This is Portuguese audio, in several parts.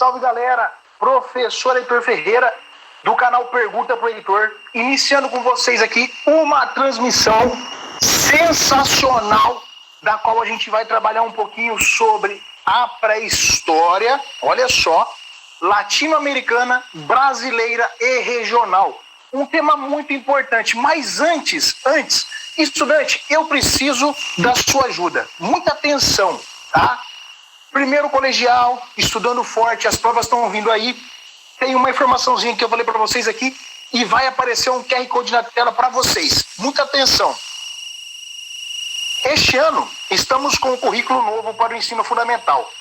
salve, galera! Professor Heitor Ferreira, do canal Pergunta pro Heitor, iniciando com vocês aqui uma transmissão sensacional, da qual a gente vai trabalhar um pouquinho sobre a pré-história, olha só, latino-americana, brasileira e regional. Um tema muito importante, mas antes, estudante, eu preciso da sua ajuda. Muita atenção, tá? Primeiro colegial, estudando forte, as provas estão vindo aí. Tem uma informaçãozinha que eu vou ler para vocês aqui e vai aparecer um QR Code na tela para vocês. Muita atenção. Este ano, estamos com um currículo novo para o ensino fundamental,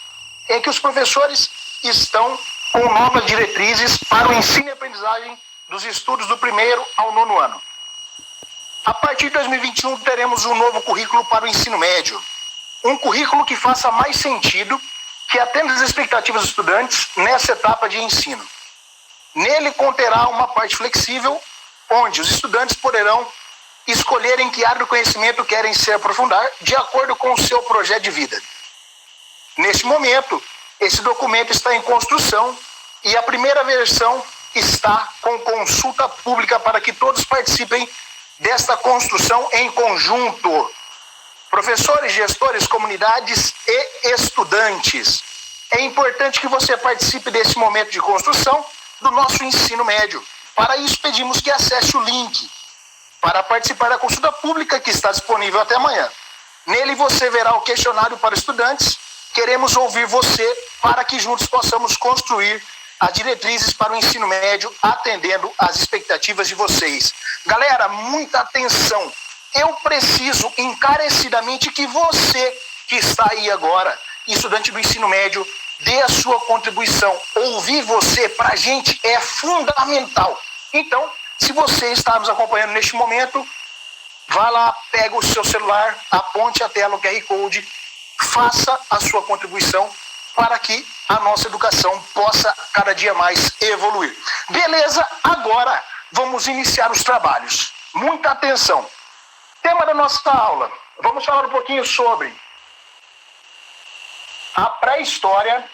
em que os professores estão com novas diretrizes para o ensino e aprendizagem dos estudos do primeiro ao nono ano. A partir de 2021, teremos um novo currículo para o ensino médio. Um currículo que faça mais sentido, que atenda às expectativas dos estudantes nessa etapa de ensino. Nele conterá uma parte flexível, onde os estudantes poderão escolher em que área do conhecimento querem se aprofundar, de acordo com o seu projeto de vida. Neste momento, esse documento está em construção e a primeira versão está com consulta pública para que todos participem desta construção em conjunto. Professores, gestores, comunidades e estudantes. É importante que você participe desse momento de construção do nosso ensino médio. Para isso, pedimos que acesse o link para participar da consulta pública que está disponível até amanhã. Nele você verá o questionário para estudantes. Queremos ouvir você para que juntos possamos construir as diretrizes para o ensino médio, atendendo às expectativas de vocês. Galera, muita atenção. Eu preciso encarecidamente que você, que está aí agora, estudante do ensino médio, dê a sua contribuição. Ouvir você, para a gente, é fundamental. Então, se você está nos acompanhando neste momento, vá lá, pega o seu celular, aponte a tela, o QR Code, faça a sua contribuição para que a nossa educação possa cada dia mais evoluir. Beleza? Agora vamos iniciar os trabalhos. Muita atenção. Tema da nossa aula. Vamos falar um pouquinho sobre a pré-história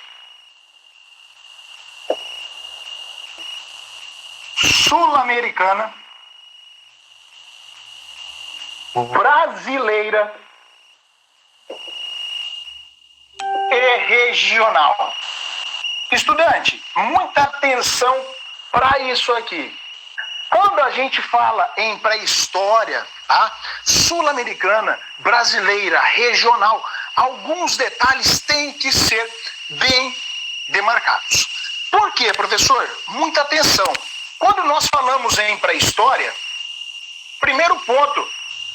sul-americana, brasileira e regional. Estudante, muita atenção para isso aqui. Quando a gente fala em pré-história, tá? Sul-americana, brasileira, regional, alguns detalhes têm que ser bem demarcados. Por quê, professor? Muita atenção. Quando nós falamos em pré-história, primeiro ponto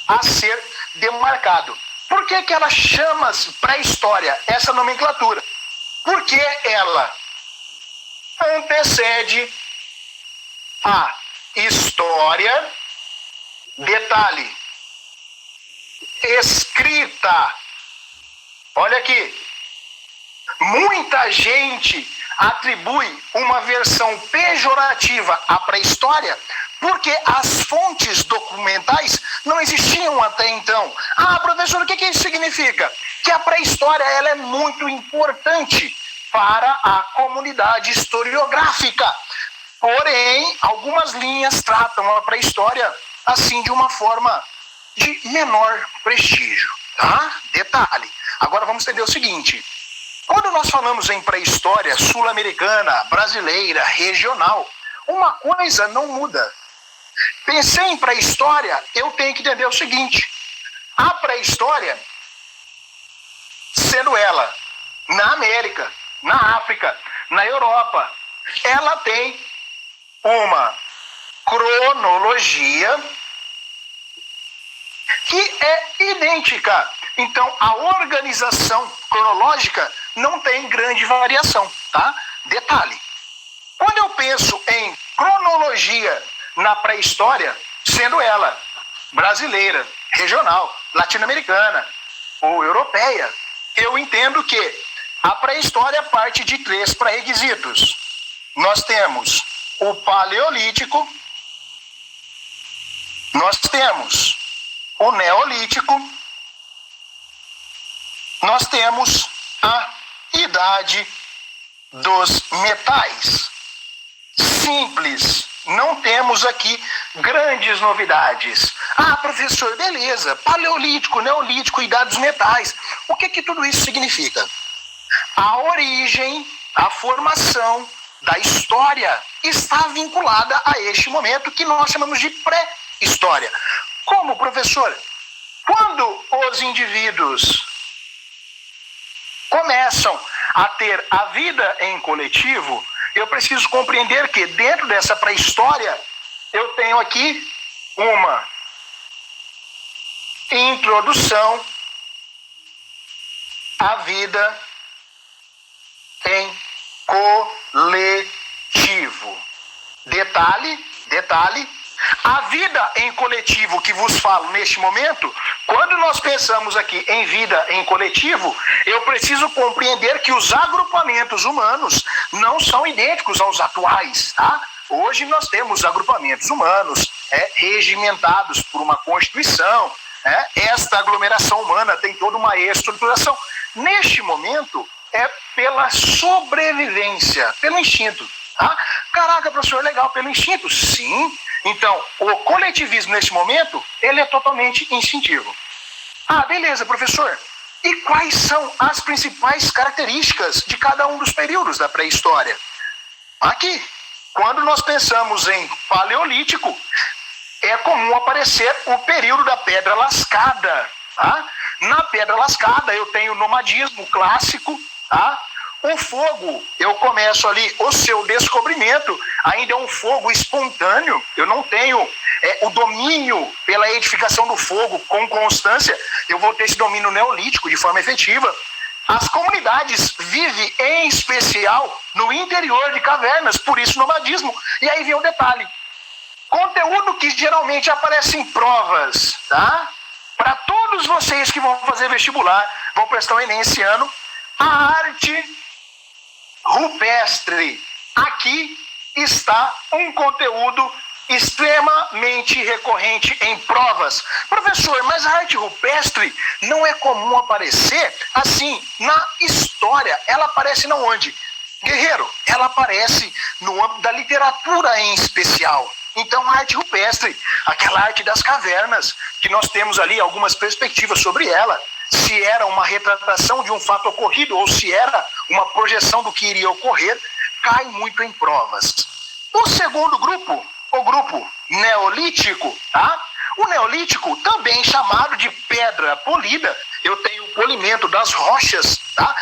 a ser demarcado. Por que que ela chama-se pré-história, essa nomenclatura? Porque ela antecede a história, detalhe, escrita. Olha aqui, muita gente atribui uma versão pejorativa à pré-história porque as fontes documentais não existiam até então. Ah, professor, o que isso significa? Que a pré-história ela é muito importante para a comunidade historiográfica. Porém, algumas linhas tratam a pré-história assim de uma forma de menor prestígio, tá? Detalhe. Agora vamos entender o seguinte. Quando nós falamos em pré-história sul-americana, brasileira, regional, uma coisa não muda. Pensei em pré-história, eu tenho que entender o seguinte. A pré-história, sendo ela na América, na África, na Europa, ela tem uma cronologia que é idêntica. Então, a organização cronológica não tem grande variação, tá? Detalhe. Quando eu penso em cronologia na pré-história, sendo ela brasileira, regional, latino-americana ou europeia, eu entendo que a pré-história parte de 3 pré-requisitos. Nós temos o Paleolítico, nós temos o Neolítico, nós temos a Idade dos metais. Simples, não temos aqui grandes novidades. Ah, professor, beleza, paleolítico, neolítico, idade dos metais. O que tudo isso significa? A origem, a formação da história está vinculada a este momento que nós chamamos de pré-história. Como, professor? Quando os indivíduos começam a ter a vida em coletivo, eu preciso compreender que dentro dessa pré-história eu tenho aqui uma introdução à vida em coletivo. Detalhe, a vida em coletivo que vos falo neste momento, quando nós pensamos aqui em vida em coletivo, eu preciso compreender que os agrupamentos humanos não são idênticos aos atuais, tá? Hoje nós temos agrupamentos humanos regimentados por uma constituição, esta aglomeração humana tem toda uma estruturação. Neste momento, é pela sobrevivência, pelo instinto. Tá? Caraca, professor, legal, pelo instinto? Sim. Então, o coletivismo neste momento, ele é totalmente instintivo. Ah, beleza, professor. E quais são as principais características de cada um dos períodos da pré-história? Aqui, quando nós pensamos em paleolítico, é comum aparecer o período da pedra lascada. Tá? Na pedra lascada, eu tenho o nomadismo clássico, tá? O fogo, eu começo ali o seu descobrimento, ainda é um fogo espontâneo, eu não tenho o domínio pela edificação do fogo com constância, eu vou ter esse domínio neolítico de forma efetiva. As comunidades vivem em especial no interior de cavernas, por isso nomadismo. E aí vem o detalhe, conteúdo que geralmente aparece em provas, tá? Para todos vocês que vão fazer vestibular, vão prestar o Enem esse ano, a arte rupestre. Aqui está um conteúdo extremamente recorrente em provas. Professor, mas a arte rupestre não é comum aparecer assim na história. Ela aparece na onde? Guerreiro, ela aparece no âmbito da literatura em especial. Então, a arte rupestre, aquela arte das cavernas, que nós temos ali algumas perspectivas sobre ela, se era uma retratação de um fato ocorrido ou se era uma projeção do que iria ocorrer, cai muito em provas. O segundo grupo, o grupo neolítico, tá? O neolítico, também chamado de pedra polida, eu tenho o polimento das rochas, tá?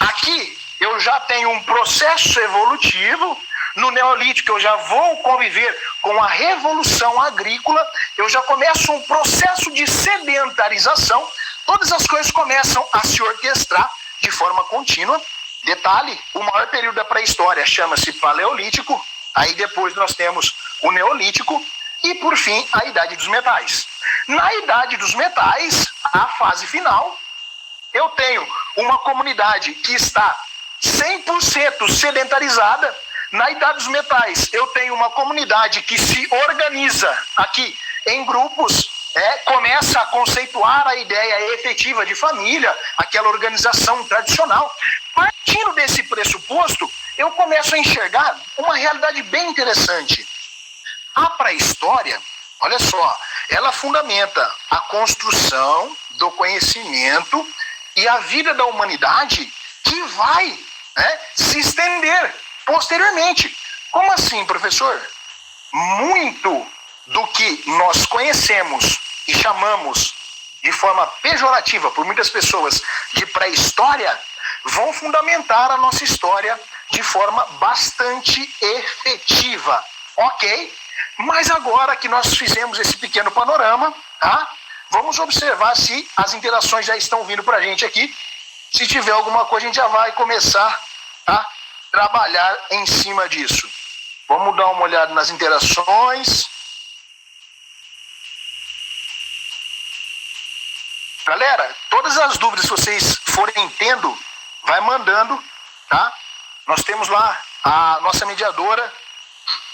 Aqui eu já tenho um processo evolutivo. No neolítico eu já vou conviver com a revolução agrícola, eu já começo um processo de sedentarização, todas as coisas começam a se orquestrar de forma contínua. Detalhe, o maior período da pré-história chama-se paleolítico, aí depois nós temos o neolítico e por fim a idade dos metais. Na idade dos metais, a fase final, eu tenho uma comunidade que está 100% sedentarizada. Na idade dos metais, eu tenho uma comunidade que se organiza aqui em grupos, começa a conceituar a ideia efetiva de família, aquela organização tradicional. Partindo desse pressuposto, eu começo a enxergar uma realidade bem interessante. A pré-história, olha só, ela fundamenta a construção do conhecimento e a vida da humanidade que vai se estender posteriormente. Como assim, professor? Muito do que nós conhecemos e chamamos de forma pejorativa por muitas pessoas de pré-história vão fundamentar a nossa história de forma bastante efetiva, ok? Mas agora que nós fizemos esse pequeno panorama, tá? Vamos observar se as interações já estão vindo para a gente aqui. Se tiver alguma coisa, a gente já vai começar a trabalhar em cima disso. Vamos dar uma olhada nas interações. Galera, todas as dúvidas que vocês forem tendo, vai mandando, tá? Nós temos lá a nossa mediadora,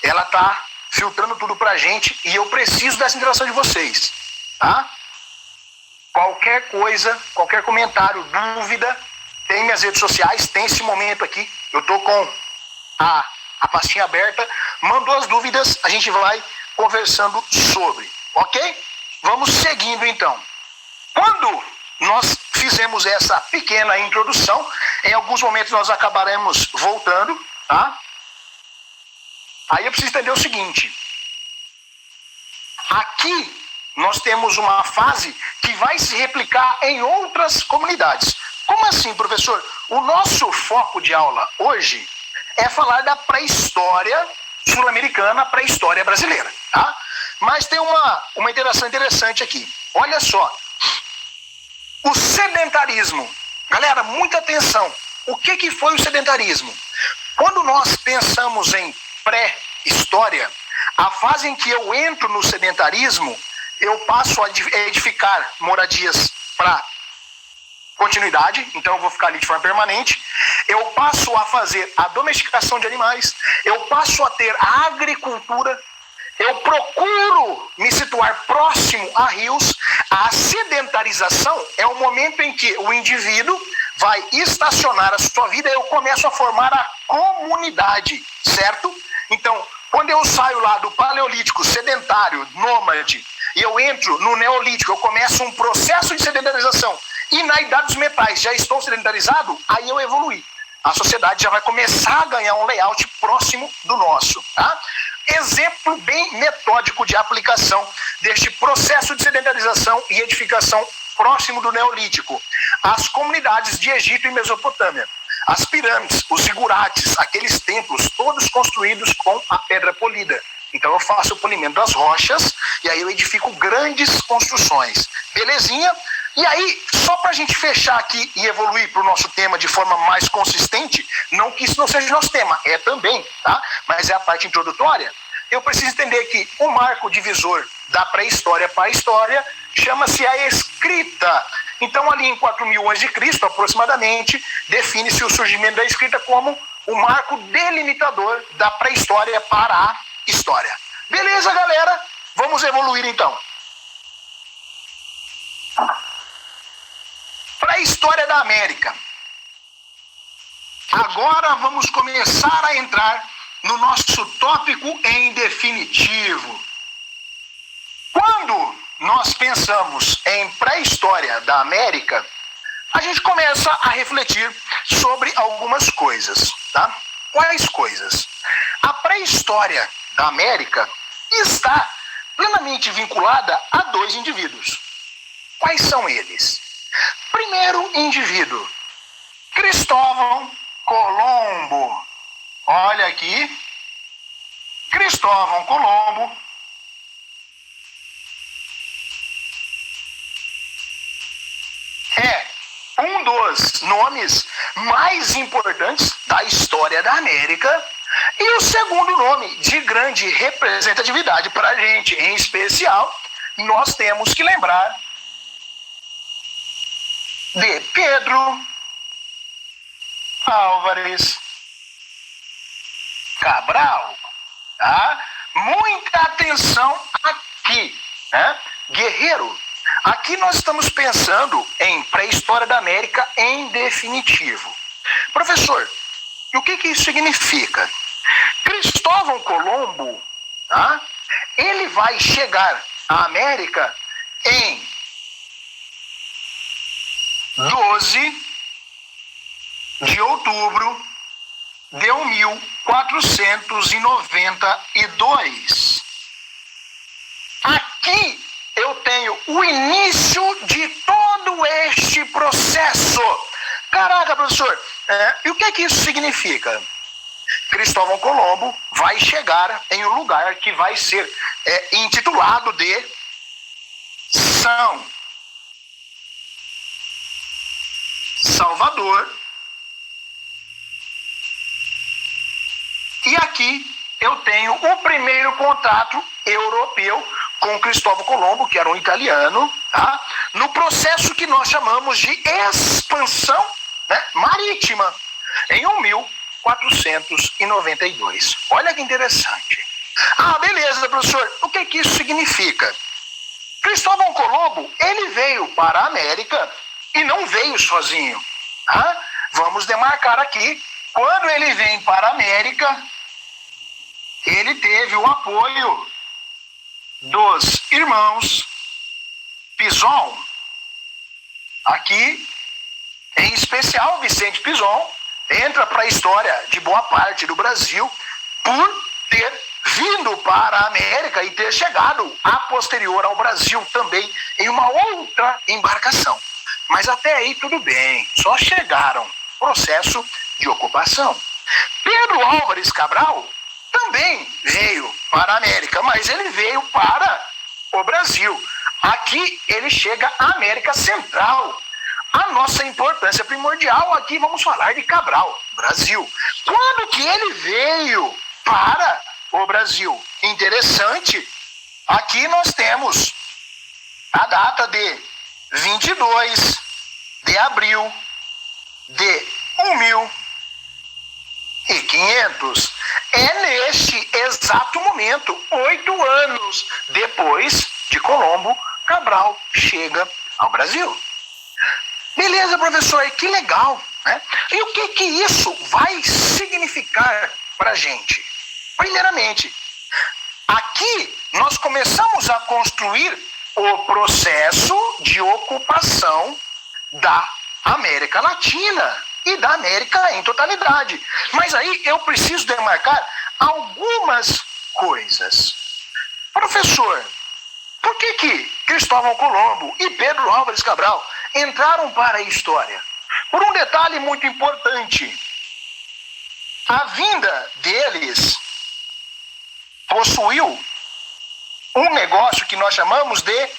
ela tá filtrando tudo pra gente e eu preciso dessa interação de vocês, tá? Qualquer coisa, qualquer comentário, dúvida, tem minhas redes sociais, tem esse momento aqui Eu estou com a pastinha aberta. Mandou as dúvidas, a gente vai conversando sobre, ok? Vamos seguindo então. Quando nós fizemos essa pequena introdução, em alguns momentos nós acabaremos voltando, tá? Aí eu preciso entender o seguinte. Aqui nós temos uma fase que vai se replicar em outras comunidades. Como assim, professor? O nosso foco de aula hoje é falar da pré-história sul-americana, pré-história brasileira, tá? Mas tem uma interação interessante aqui. Olha só. O sedentarismo. Galera, muita atenção. O que foi o sedentarismo? Quando nós pensamos em pré-história, a fase em que eu entro no sedentarismo, eu passo a edificar moradias para continuidade, então eu vou ficar ali de forma permanente. Eu passo a fazer a domesticação de animais, eu passo a ter a agricultura, eu procuro me situar próximo a rios. A sedentarização é o momento em que o indivíduo vai estacionar a sua vida e eu começo a formar a comunidade, certo? Então, quando eu saio lá do paleolítico, sedentário, nômade, e eu entro no neolítico, eu começo um processo de sedentarização, e na idade dos metais já estou sedentarizado, aí eu evoluí. A sociedade já vai começar a ganhar um layout próximo do nosso, tá? Exemplo bem metódico de aplicação deste processo de sedentarização e edificação próximo do neolítico. As comunidades de Egito e Mesopotâmia. As pirâmides, os zigurates, aqueles templos, todos construídos com a pedra polida. Então eu faço o polimento das rochas e aí eu edifico grandes construções. Belezinha? E aí, só para a gente fechar aqui e evoluir para o nosso tema de forma mais consistente, não que isso não seja nosso tema, é também, tá? Mas é a parte introdutória. Eu preciso entender que o marco divisor da pré-história para a história chama-se a escrita. Então, ali em 4.000 a.C., aproximadamente, define-se o surgimento da escrita como o marco delimitador da pré-história para a história. Beleza, galera? Vamos evoluir então. Pré-história da América. Agora vamos começar a entrar no nosso tópico em definitivo. Quando nós pensamos em pré-história da América, a gente começa a refletir sobre algumas coisas, tá? Quais coisas? A pré-história da América está plenamente vinculada a dois indivíduos. Quais são eles? Primeiro indivíduo, Cristóvão Colombo. Olha aqui, Cristóvão Colombo é um dos nomes mais importantes da história da América e o segundo nome de grande representatividade para a gente. Em especial, nós temos que lembrar de Pedro Álvares Cabral, tá? Muita atenção aqui, né? Guerreiro, aqui nós estamos pensando em pré-história da América em definitivo. Professor, e o que isso significa? Cristóvão Colombo, tá? Ele vai chegar à América em 12 de outubro de 1492. Aqui eu tenho o início de todo este processo. Caraca, professor, e o que isso significa? Cristóvão Colombo vai chegar em um lugar que vai ser intitulado de São Salvador. E aqui eu tenho o primeiro contato europeu com Cristóvão Colombo, que era um italiano, tá? No processo que nós chamamos de expansão, né, marítima, em 1492. Olha que interessante. Ah, beleza, professor. O que isso significa? Cristóvão Colombo, ele veio para a América e não veio sozinho. Tá? Vamos demarcar aqui Quando ele vem para a América, ele teve o apoio dos irmãos Pinzon. Aqui, em especial, Vicente Pinzon entra para a história de boa parte do Brasil por ter vindo para a América e ter chegado a posterior ao Brasil também em uma outra embarcação. Mas até aí tudo bem, só chegaram. Processo de ocupação. Pedro Álvares Cabral também veio para a América, mas ele veio para o Brasil. Aqui ele chega à América Central. A nossa importância primordial aqui, vamos falar de Cabral, Brasil. Quando que ele veio para o Brasil? Interessante, aqui nós temos a data de 22 de abril de 1500. É neste exato momento, 8 anos depois de Colombo, Cabral chega ao Brasil. Beleza, professor, que legal, né? E o que isso vai significar para a gente? Primeiramente, aqui nós começamos a construir o processo de ocupação da América Latina e da América em totalidade. Mas aí eu preciso demarcar algumas coisas. Professor, por que Cristóvão Colombo e Pedro Álvares Cabral entraram para a história? Por um detalhe muito importante. A vinda deles possuiu um negócio que nós chamamos de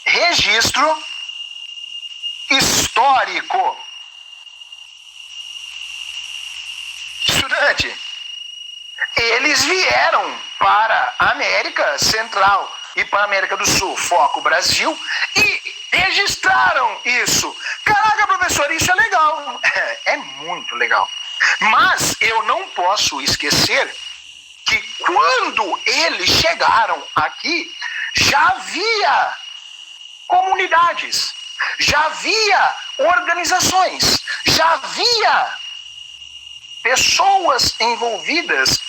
registro histórico. Estudante, eles vieram para a América Central e para a América do Sul, foco Brasil, e registraram isso. Caraca, professor, isso é legal. É muito legal. Mas eu não posso esquecer que quando eles chegaram aqui, já havia comunidades, já havia organizações, já havia pessoas envolvidas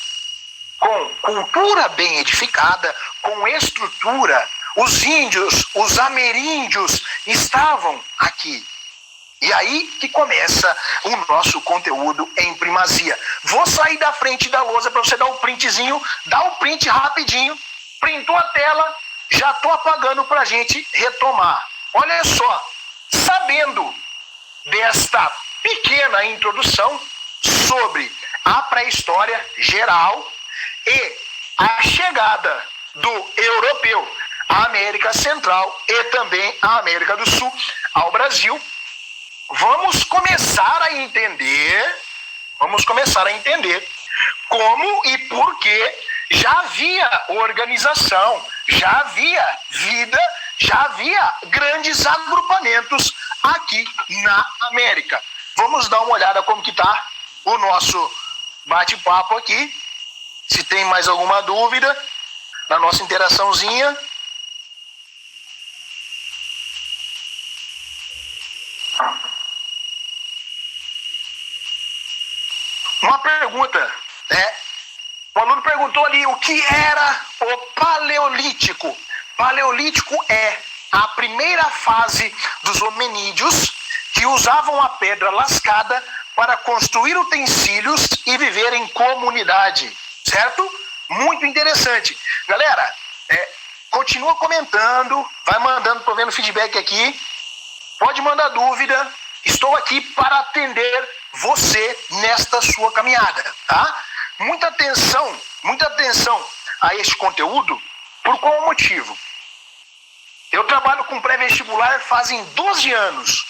com cultura bem edificada, com estrutura. Os índios, os ameríndios estavam aqui. E aí que começa o nosso conteúdo em primazia. Vou sair da frente da lousa para você dar um printzinho, dá um print rapidinho, printou a tela, já estou apagando para a gente retomar. Olha só, sabendo desta pequena introdução sobre a pré-história geral e a chegada do europeu à América Central e também à América do Sul, ao Brasil, vamos começar a entender como e por que já havia organização, já havia vida, já havia grandes agrupamentos aqui na América. Vamos dar uma olhada como que está o nosso bate-papo aqui. Se tem mais alguma dúvida na nossa interaçãozinha. Uma pergunta, né? O aluno perguntou ali o que era o Paleolítico. Paleolítico é a primeira fase dos hominídeos que usavam a pedra lascada para construir utensílios e viver em comunidade, certo? Muito interessante. Galera, continua comentando, vai mandando, estou vendo feedback aqui, pode mandar dúvida, estou aqui para atender você nesta sua caminhada, tá? Muita atenção a este conteúdo. Por qual motivo? Eu trabalho com pré-vestibular fazem 12 anos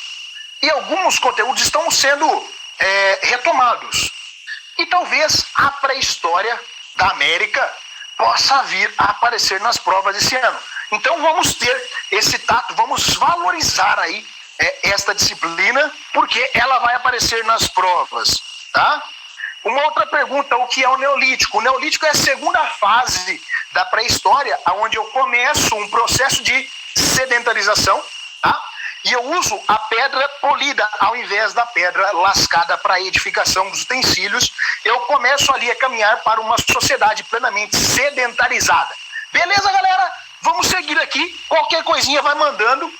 e alguns conteúdos estão sendo retomados. E talvez a pré-história da América possa vir a aparecer nas provas esse ano. Então vamos ter esse tato, vamos valorizar aí esta disciplina, porque ela vai aparecer nas provas, tá? Uma outra pergunta, o que é o Neolítico? O Neolítico é a segunda fase da pré-história, onde eu começo um processo de sedentarização, tá? e eu uso a pedra polida ao invés da pedra lascada para a edificação dos utensílios, eu começo ali a caminhar para uma sociedade plenamente sedentarizada. Beleza, galera? Vamos seguir aqui. Qualquer coisinha vai mandando.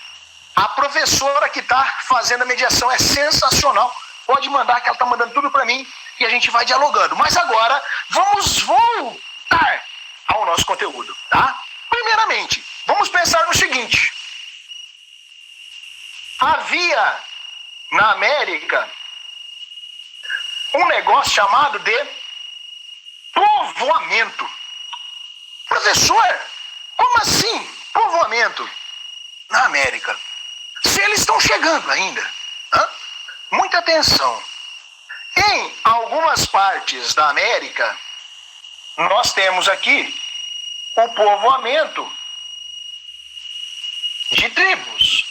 A professora que está fazendo a mediação é sensacional. Pode mandar, que ela está mandando tudo para mim e a gente vai dialogando. Mas agora, vamos voltar ao nosso conteúdo, tá? Primeiramente, vamos pensar no seguinte. Havia na América um negócio chamado de povoamento. Professor, como assim povoamento na América? Se eles estão chegando ainda. Muita atenção. Em algumas partes da América, nós temos aqui o povoamento de tribos.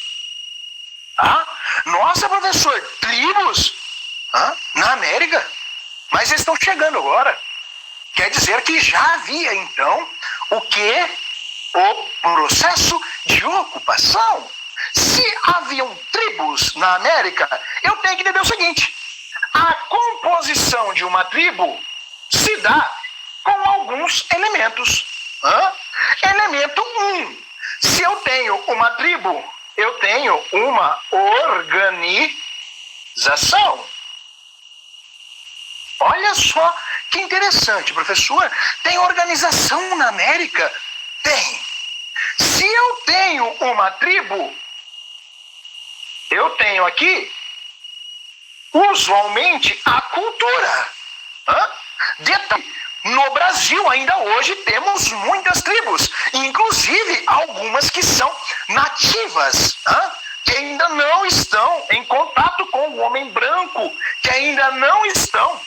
Nossa, professor, tribos na América? Mas eles estão chegando agora. Quer dizer que já havia, então, o quê? O processo de ocupação. Se haviam tribos na América, eu tenho que entender o seguinte. A composição de uma tribo se dá com alguns elementos. Elemento 1. Se eu tenho uma tribo, eu tenho uma organização. Olha só que interessante, professor. Tem organização na América? Tem. Se eu tenho uma tribo, eu tenho aqui, usualmente, a cultura. Detalhe, no Brasil, ainda hoje, temos muitas tribos, inclusive algumas que são nativas, que ainda não estão em contato com o homem branco, que ainda não estão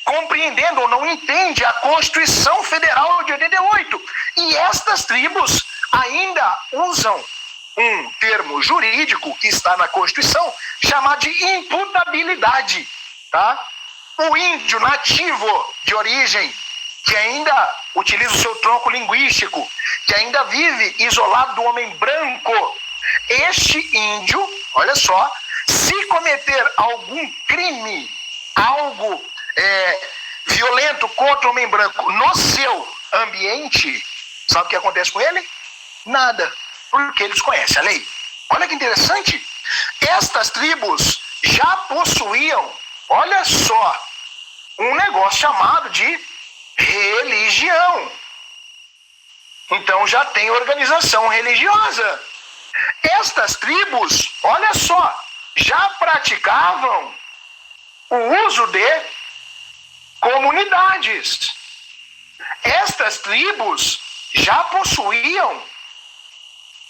compreendendo ou não entendem a Constituição Federal de 88. E estas tribos ainda usam um termo jurídico que está na Constituição, chamado de imputabilidade, tá? O índio nativo de origem, que ainda utiliza o seu tronco linguístico, que ainda vive isolado do homem branco, este índio, olha só, se cometer algum crime, algo violento contra o homem branco no seu ambiente, sabe o que acontece com ele? Nada, porque eles conhecem a lei. Olha que interessante. Estas tribos já possuíam, olha só, um negócio chamado de religião. Então já tem organização religiosa. Estas tribos, olha só, já praticavam o uso de comunidades. Estas tribos já possuíam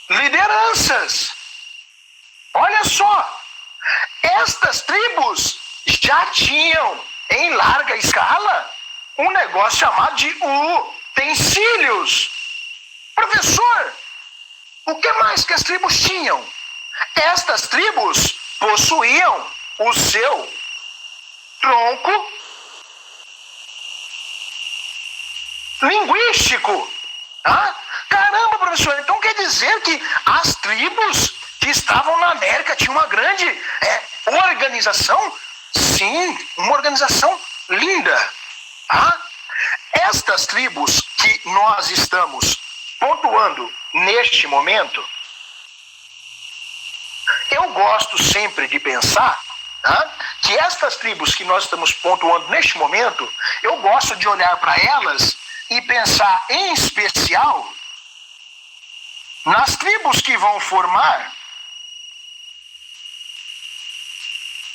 lideranças. Olha só, estas tribos já tinham em larga escala um negócio chamado de utensílios. Professor, o que mais que as tribos tinham? Estas tribos possuíam o seu tronco linguístico. Caramba, professor, então quer dizer que as tribos que estavam na América tinham uma grande organização? Sim, uma organização linda. Estas tribos que nós estamos pontuando neste momento, eu gosto sempre de pensar que estas tribos que nós estamos pontuando neste momento, eu gosto de olhar para elas e pensar em especial nas tribos que vão formar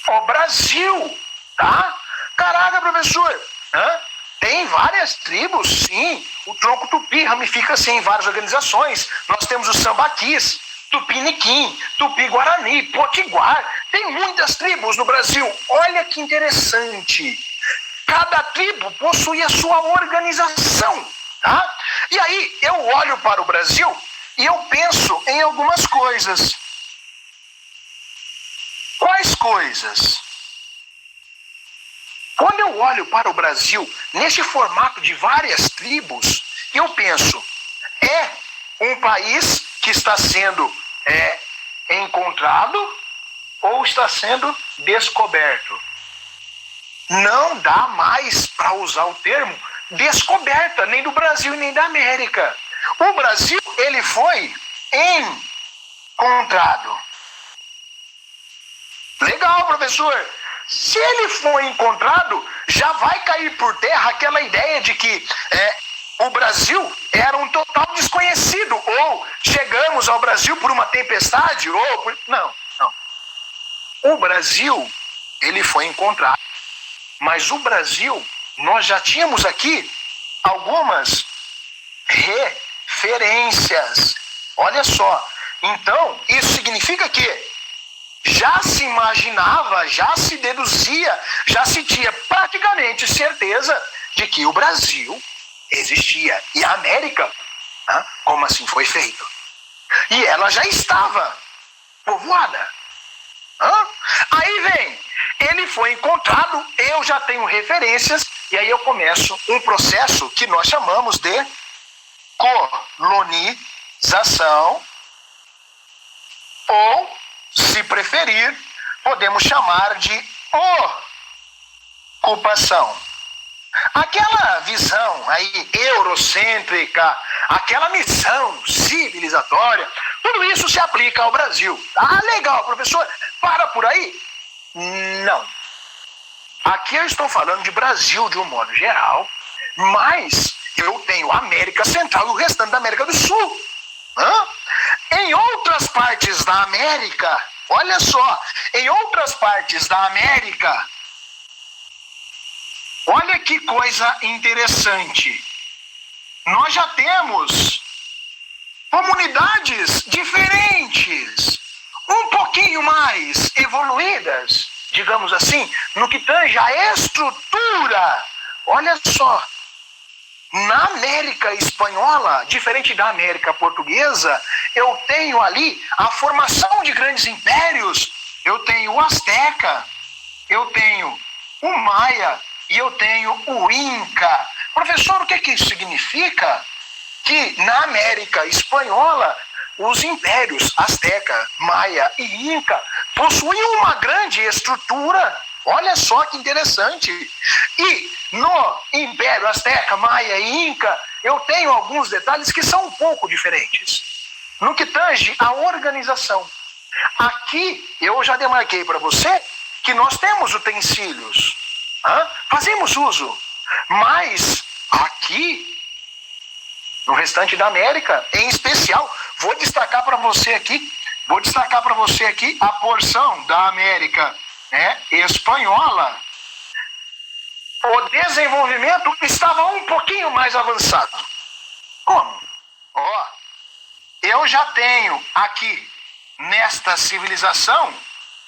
o Brasil, tá? Caraca, professor, tem várias tribos, sim. O tronco tupi ramifica-se em várias organizações. Nós temos os sambaquis, tupiniquim, tupi-guarani, potiguar. Tem muitas tribos no Brasil. Olha que interessante. Cada tribo possui a sua organização, tá? E aí eu olho para o Brasil e eu penso em algumas coisas. Quais coisas? Quando eu olho para o Brasil, neste formato de várias tribos, eu penso, é um país que está sendo encontrado ou está sendo descoberto. Não dá mais para usar o termo descoberta, nem do Brasil nem da América. O Brasil, ele foi encontrado. Legal, professor. Se ele foi encontrado, já vai cair por terra aquela ideia de que o Brasil era um total desconhecido, ou chegamos ao Brasil por uma tempestade, ou por... Não. O Brasil, ele foi encontrado. Mas o Brasil, nós já tínhamos aqui algumas referências. Olha só. Então, isso significa que já se imaginava, já se deduzia, já se tinha praticamente certeza de que o Brasil existia. E a América, como assim foi feito? E ela já estava povoada. Aí vem, ele foi encontrado, eu já tenho referências, e aí eu começo um processo que nós chamamos de colonização, ou, se preferir, podemos chamar de ocupação. Aquela visão aí eurocêntrica, aquela missão civilizatória, tudo isso se aplica ao Brasil. Ah, legal, professor, para por aí? Não. Aqui eu estou falando de Brasil de um modo geral, mas eu tenho a América Central e o restante da América do Sul. Em outras partes da América, olha só, em outras partes da América, olha que coisa interessante. Nós já temos comunidades diferentes, um pouquinho mais evoluídas, digamos assim, no que tange a estrutura. Olha só, na América Espanhola, diferente da América Portuguesa, eu tenho ali a formação de grandes impérios. Eu tenho o Azteca, eu tenho o Maia e eu tenho o Inca. Professor, o que isso significa? Que na América Espanhola, os impérios Azteca, Maia e Inca possuíam uma grande estrutura. Olha só que interessante. E no Império Azteca, Maia e Inca, eu tenho alguns detalhes que são um pouco diferentes. No que tange a organização. Aqui eu já demarquei para você que nós temos utensílios. Fazemos uso. Mas aqui, no restante da América, em especial, vou destacar para você aqui a porção da América espanhola. O desenvolvimento estava um pouquinho mais avançado. Como? Eu já tenho aqui, nesta civilização,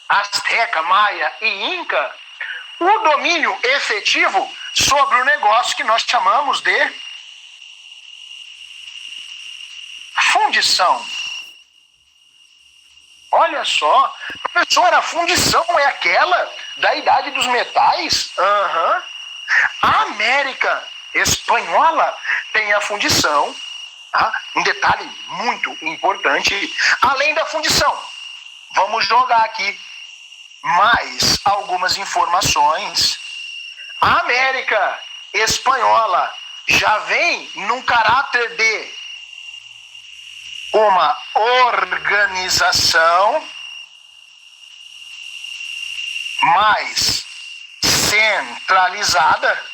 Azteca, Maia e Inca, o domínio efetivo sobre o negócio que nós chamamos de fundição. Olha só, professor, a fundição é aquela da idade dos metais? A América Espanhola tem a fundição, um detalhe muito importante, além da fundição. Vamos jogar aqui mais algumas informações. A América Espanhola já vem num caráter de uma organização mais centralizada.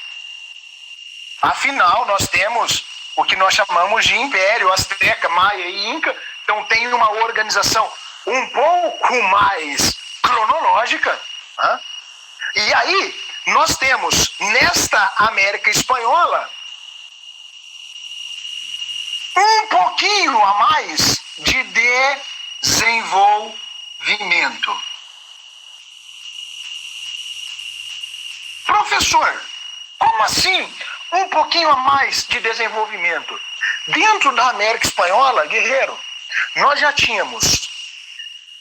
Afinal, nós temos o que nós chamamos de Império Azteca, Maia e Inca, então tem uma organização um pouco mais cronológica. E aí, nós temos nesta América Espanhola um pouquinho a mais de desenvolvimento. Professor, como assim um pouquinho a mais de desenvolvimento? Dentro da América Espanhola, guerreiro, nós já tínhamos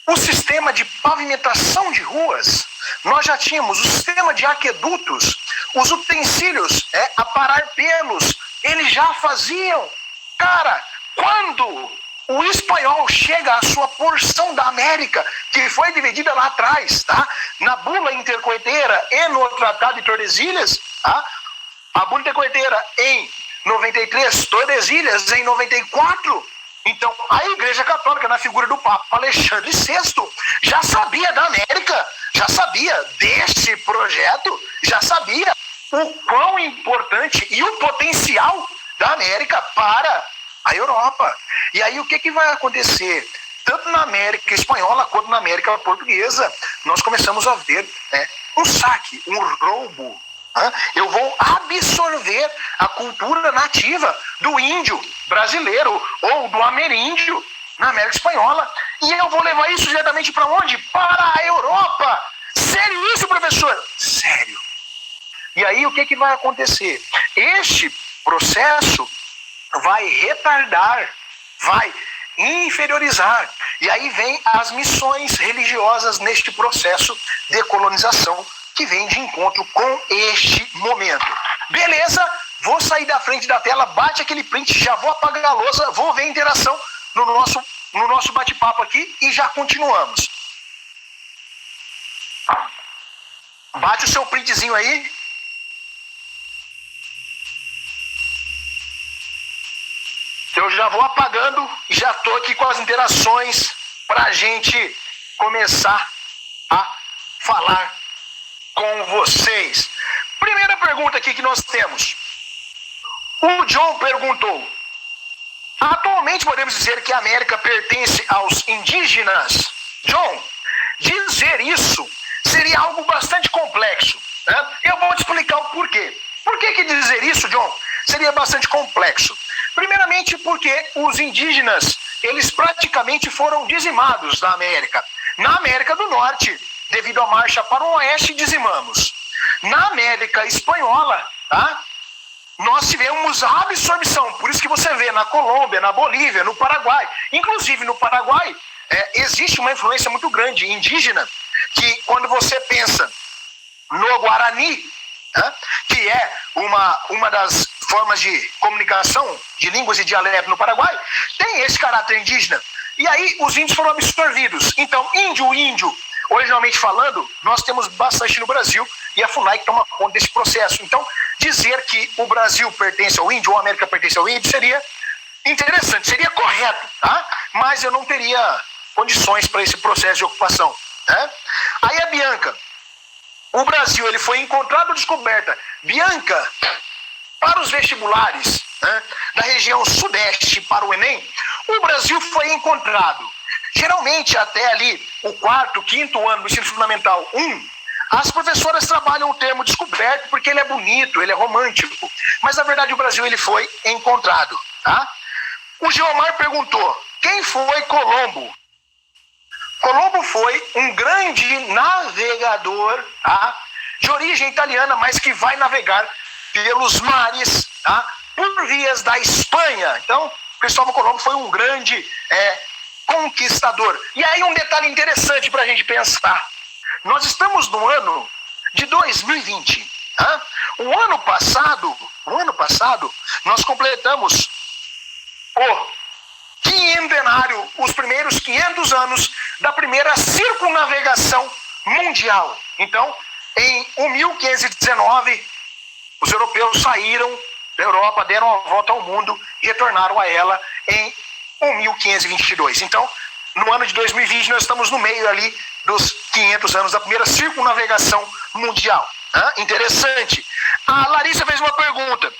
o sistema de pavimentação de ruas, nós já tínhamos o sistema de aquedutos, os utensílios, aparar pelos, eles já faziam. Cara, quando o espanhol chega à sua porção da América, que foi dividida lá atrás, tá? Na bula intercoiteira e no Tratado de Tordesilhas, tá? A bula intercoiteira em 93, Tordesilhas em 94. Então, a Igreja Católica, na figura do Papa Alexandre VI, já sabia da América, já sabia deste projeto, já sabia o quão importante e o potencial da América para a Europa. E aí o que vai acontecer? Tanto na América espanhola quanto na América portuguesa, nós começamos a ver, né, um saque, um roubo. Eu vou absorver a cultura nativa do índio brasileiro ou do ameríndio na América espanhola e eu vou levar isso diretamente para onde? Para a Europa. Sério isso, professor? Sério. E aí o que vai acontecer? Este processo vai retardar, vai inferiorizar. E aí vem as missões religiosas neste processo de colonização que vem de encontro com este momento. Beleza? Vou sair da frente da tela, bate aquele print, já vou apagar a lousa, vou ver a interação no nosso bate-papo aqui e já continuamos. Bate o seu printzinho aí. Eu já vou apagando e já estou aqui com as interações para a gente começar a falar com vocês. Primeira pergunta aqui que nós temos. O John perguntou: atualmente podemos dizer que a América pertence aos indígenas? John, dizer isso seria algo bastante complexo, né? Eu vou te explicar o porquê. Por que dizer isso, John, seria bastante complexo? Primeiramente porque os indígenas, eles praticamente foram dizimados na América. Na América do Norte, devido à marcha para o oeste, dizimamos. Na América espanhola, tá? Nós tivemos a absorção. Por isso que você vê na Colômbia, na Bolívia, no Paraguai. Inclusive no Paraguai, existe uma influência muito grande indígena, que quando você pensa no Guarani, né, que é uma das formas de comunicação de línguas e dialetos no Paraguai, tem esse caráter indígena. E aí os índios foram absorvidos. Então, índio, originalmente falando, nós temos bastante no Brasil e a FUNAI que toma conta desse processo. Então, dizer que o Brasil pertence ao índio ou a América pertence ao índio seria interessante, seria correto, tá? Mas eu não teria condições para esse processo de ocupação, né? Aí a Bianca, o Brasil ele foi encontrado ou descoberta? Bianca, para os vestibulares, né, da região sudeste para o Enem, o Brasil foi encontrado. Geralmente até ali o 4º, 5º ano do ensino fundamental 1, as professoras trabalham o termo descoberto porque ele é bonito, ele é romântico. Mas na verdade o Brasil ele foi encontrado, tá? O Geomar perguntou: quem foi Colombo? Colombo foi um grande navegador, tá? De origem italiana, mas que vai navegar pelos mares, tá? Por vias da Espanha. Então, Cristóvão Colombo foi um grande conquistador. E aí um detalhe interessante para a gente pensar. Nós estamos no ano de 2020. Tá? O ano passado, nós completamos o quinhentenário, os primeiros 500 anos da primeira circunnavegação mundial. Então, em 1519, os europeus saíram da Europa, deram a volta ao mundo e retornaram a ela em 1522. Então, no ano de 2020, nós estamos no meio ali dos 500 anos da primeira circunnavegação mundial. Interessante. A Larissa fez uma pergunta: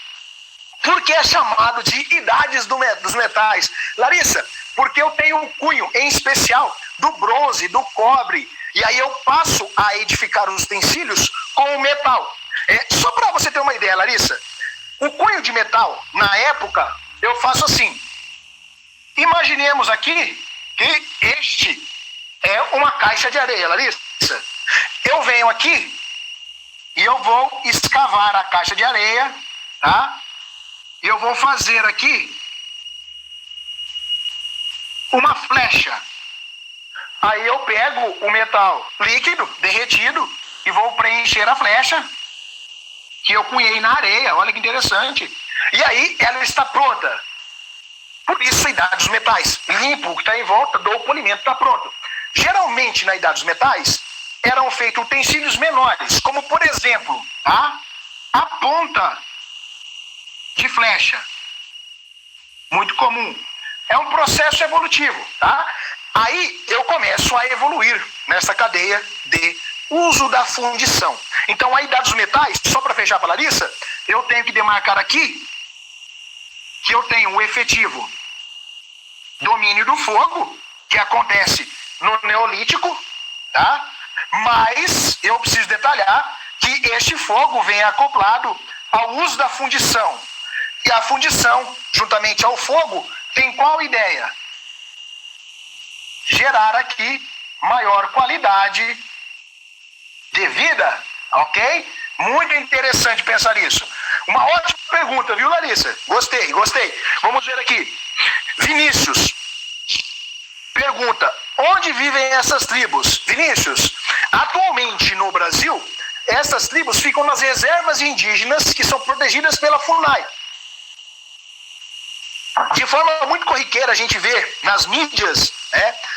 por que é chamado de idades dos metais? Larissa, porque eu tenho um cunho, em especial, do bronze, do cobre, e aí eu passo a edificar os utensílios com o metal. Só para você ter uma ideia, Larissa, o cunho de metal, na época, eu faço assim. Imaginemos aqui que este é uma caixa de areia, Larissa. Eu venho aqui e eu vou escavar a caixa de areia, tá? E eu vou fazer aqui uma flecha. Aí eu pego o metal líquido, derretido, e vou preencher a flecha que eu cunhei na areia. Olha que interessante. E aí ela está pronta. Por isso a idade dos metais. Limpo o que está em volta, dou o polimento, está pronto. Geralmente, na idade dos metais, eram feitos utensílios menores, como, por exemplo, tá? A ponta de flecha. Muito comum. É um processo evolutivo, tá? Aí eu começo a evoluir nessa cadeia de uso da fundição. Então, a idade dos metais, só para fechar para a Larissa, eu tenho que demarcar aqui que eu tenho o efetivo domínio do fogo, que acontece no Neolítico, tá? Mas eu preciso detalhar que este fogo vem acoplado ao uso da fundição. E a fundição, juntamente ao fogo, tem qual ideia? Gerar aqui maior qualidade de vida, ok? Muito interessante pensar isso. Uma ótima pergunta, viu, Larissa? Gostei. Vamos ver aqui. Vinícius pergunta, onde vivem essas tribos? Vinícius, atualmente no Brasil, essas tribos ficam nas reservas indígenas que são protegidas pela FUNAI. De forma muito corriqueira, a gente vê nas mídias,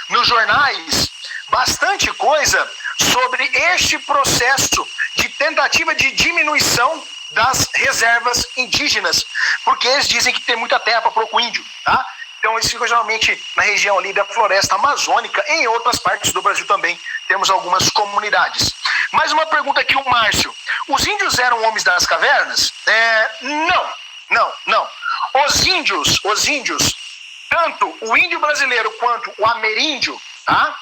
nos jornais, bastante coisa sobre este processo de tentativa de diminuição das reservas indígenas, porque eles dizem que tem muita terra para pouco índio, tá? Então eles ficam geralmente na região ali da floresta amazônica, em outras partes do Brasil também temos algumas comunidades. Mais uma pergunta aqui, o Márcio. Os índios eram homens das cavernas? Não. Os índios, tanto o índio brasileiro quanto o ameríndio, tá?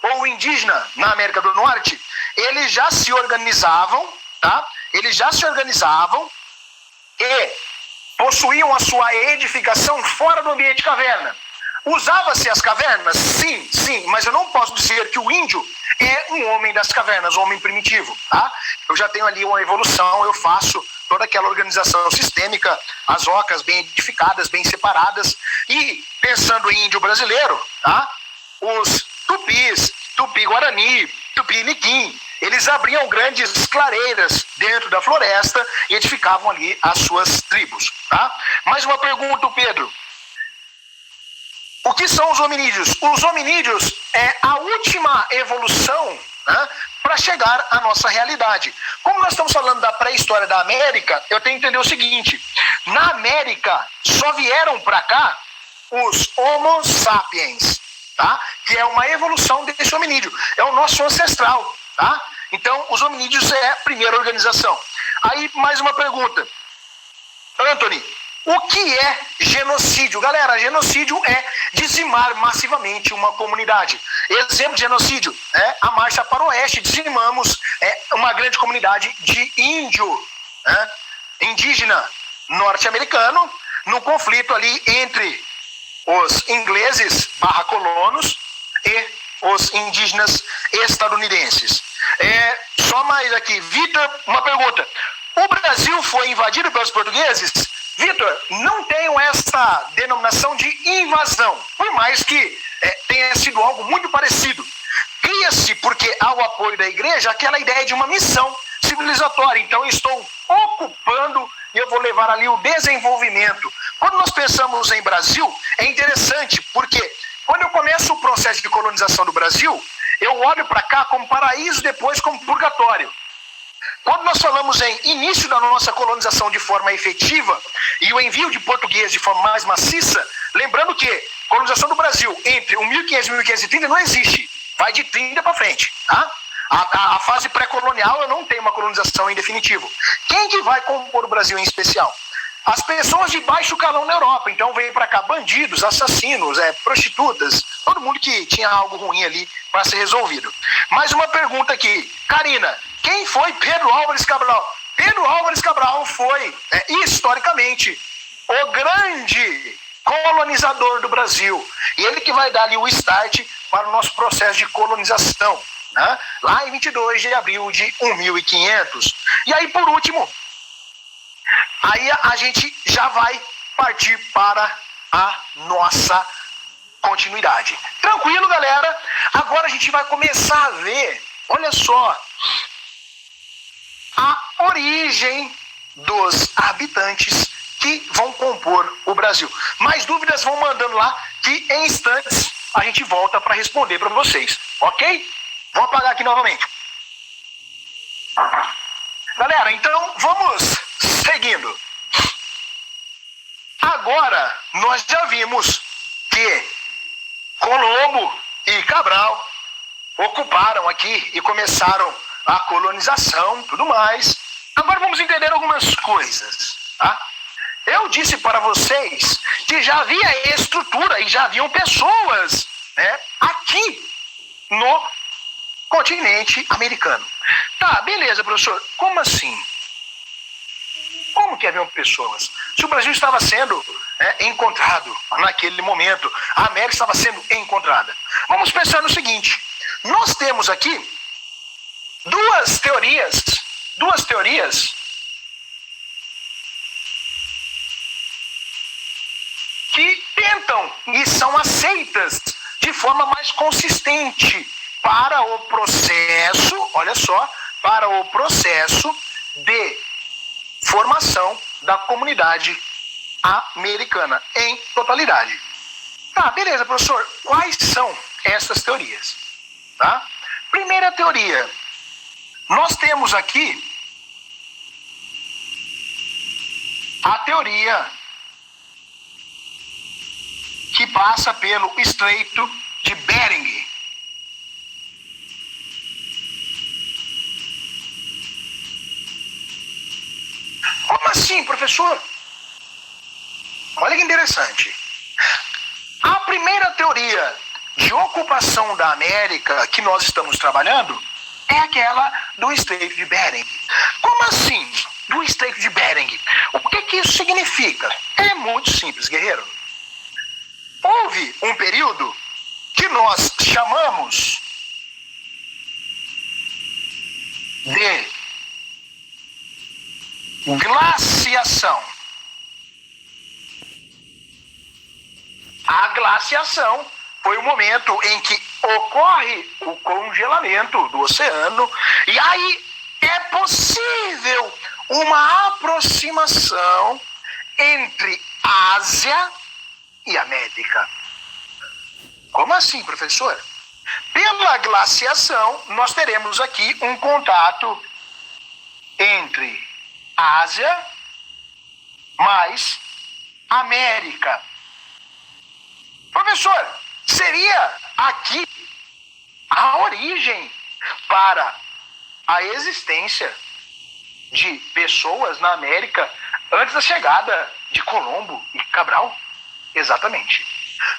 Ou o indígena na América do Norte, eles já se organizavam, tá? Eles já se organizavam e possuíam a sua edificação fora do ambiente de caverna. Usava-se as cavernas? Sim, mas eu não posso dizer que o índio é um homem das cavernas, um homem primitivo, tá? Eu já tenho ali uma evolução, eu faço toda aquela organização sistêmica, as ocas bem edificadas, bem separadas, e pensando em índio brasileiro, tá? Os tupis, tupi-guarani, tupi-niquim, eles abriam grandes clareiras dentro da floresta e edificavam ali as suas tribos, tá? Mais uma pergunta, Pedro. O que são os hominídeos? Os hominídeos é a última evolução, né, para chegar à nossa realidade. Como nós estamos falando da pré-história da América, eu tenho que entender o seguinte: na América só vieram para cá os Homo sapiens, tá? Que é uma evolução desse hominídeo, é o nosso ancestral, tá? Então, os hominídeos é a primeira organização. Aí, mais uma pergunta. Anthony, o que é genocídio? Galera, genocídio é dizimar massivamente uma comunidade. Exemplo de genocídio, a Marcha para o Oeste, dizimamos uma grande comunidade de índio, indígena norte-americano, no conflito ali entre os ingleses /colonos e os indígenas estadunidenses. Só mais aqui, Vitor, uma pergunta. O Brasil foi invadido pelos portugueses? Vitor, não tenho essa denominação de invasão, por mais que tenha sido algo muito parecido. Cria-se, porque há o apoio da igreja, aquela ideia de uma missão civilizatória. Então, eu estou ocupando e eu vou levar ali o desenvolvimento. Quando nós pensamos em Brasil, é interessante, porque quando eu começo o processo de colonização do Brasil, eu olho para cá como paraíso, depois como purgatório. Quando nós falamos em início da nossa colonização de forma efetiva e o envio de portugueses de forma mais maciça, lembrando que colonização do Brasil entre o 1500 e 1530 não existe, vai de 30 para frente, tá? A fase pré-colonial eu não tenho uma colonização em definitivo. Quem que vai compor o Brasil em especial? As pessoas de baixo calão na Europa. Então veio para cá bandidos, assassinos, prostitutas, todo mundo que tinha algo ruim ali para ser resolvido. Mais uma pergunta aqui. Karina, quem foi Pedro Álvares Cabral? Pedro Álvares Cabral foi, historicamente, o grande colonizador do Brasil. E ele que vai dar ali o start para o nosso processo de colonização, né? Lá em 22 de abril de 1500. E aí, por último, aí a gente já vai partir para a nossa continuidade. Tranquilo, galera? Agora a gente vai começar a ver, olha só, a origem dos habitantes que vão compor o Brasil. Mais dúvidas vão mandando lá, que em instantes a gente volta para responder para vocês, ok? Vou apagar aqui novamente. Galera, então vamos seguindo. Agora, nós já vimos que Colombo e Cabral ocuparam aqui e começaram a colonização, tudo mais. Agora vamos entender algumas coisas, tá? Eu disse para vocês que já havia estrutura e já haviam pessoas, né, aqui no continente americano. Tá, beleza, professor. Como assim? Como que haviam pessoas? Se o Brasil estava sendo encontrado naquele momento, a América estava sendo encontrada. Vamos pensar no seguinte: nós temos aqui duas teorias que tentam e são aceitas de forma mais consistente para o processo, olha só, para o processo de formação da comunidade americana em totalidade. Tá, beleza, professor. Quais são essas teorias? Tá? Primeira teoria. Nós temos aqui a teoria que passa pelo Estreito de Bering. Como assim, professor? Olha que interessante. A primeira teoria de ocupação da América que nós estamos trabalhando é aquela do Estreito de Bering. Como assim, do Estreito de Bering? O que isso significa? É muito simples, guerreiro. Houve um período que nós chamamos de glaciação. A glaciação foi o momento em que ocorre o congelamento do oceano e aí é possível uma aproximação entre Ásia e América. Como assim, professor? Pela glaciação, nós teremos aqui um contato entre Ásia mais América. Professor, seria aqui a origem para a existência de pessoas na América antes da chegada de Colombo e Cabral? Exatamente.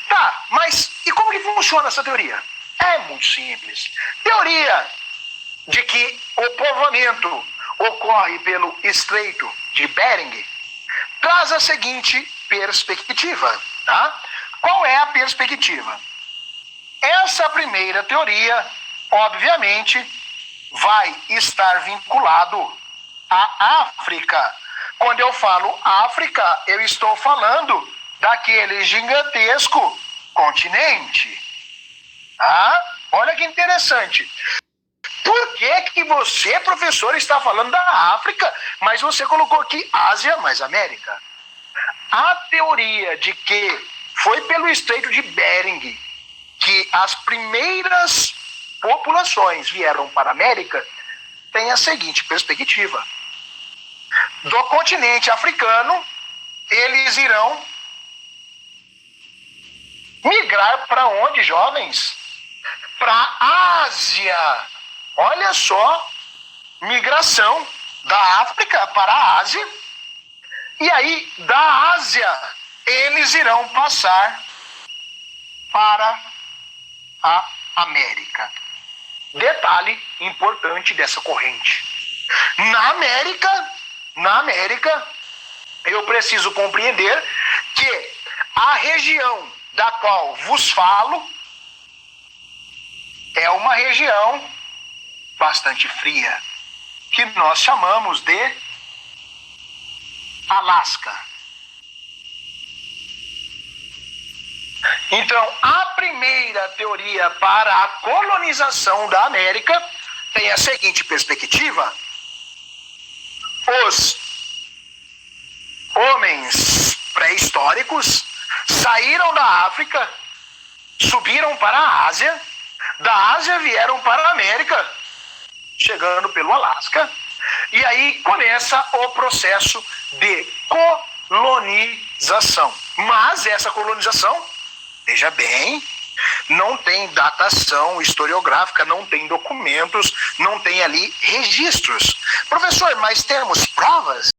Tá, mas e como que funciona essa teoria? É muito simples. Teoria de que o povoamento ocorre pelo Estreito de Bering traz a seguinte perspectiva, tá? Qual é a perspectiva? Essa primeira teoria, obviamente, vai estar vinculado à África. Quando eu falo África, eu estou falando daquele gigantesco continente. Ah, olha que interessante. Por que você, professor, está falando da África, mas você colocou aqui Ásia mais América? A teoria de que foi pelo Estreito de Bering que as primeiras populações vieram para a América tem a seguinte perspectiva. Do continente africano, eles irão migrar para onde, jovens? Para a Ásia. Olha só, migração da África para a Ásia. E aí, da Ásia, eles irão passar para a América. Detalhe importante dessa corrente. Na América, eu preciso compreender que a região da qual vos falo é uma região bastante fria, que nós chamamos de Alasca. Então, a primeira teoria para a colonização da América tem a seguinte perspectiva: os homens pré-históricos saíram da África, subiram para a Ásia, da Ásia vieram para a América, chegando pelo Alasca, e aí começa o processo de colonização. Mas essa colonização, veja bem, não tem datação historiográfica, não tem documentos, não tem ali registros. Professor, mas temos provas?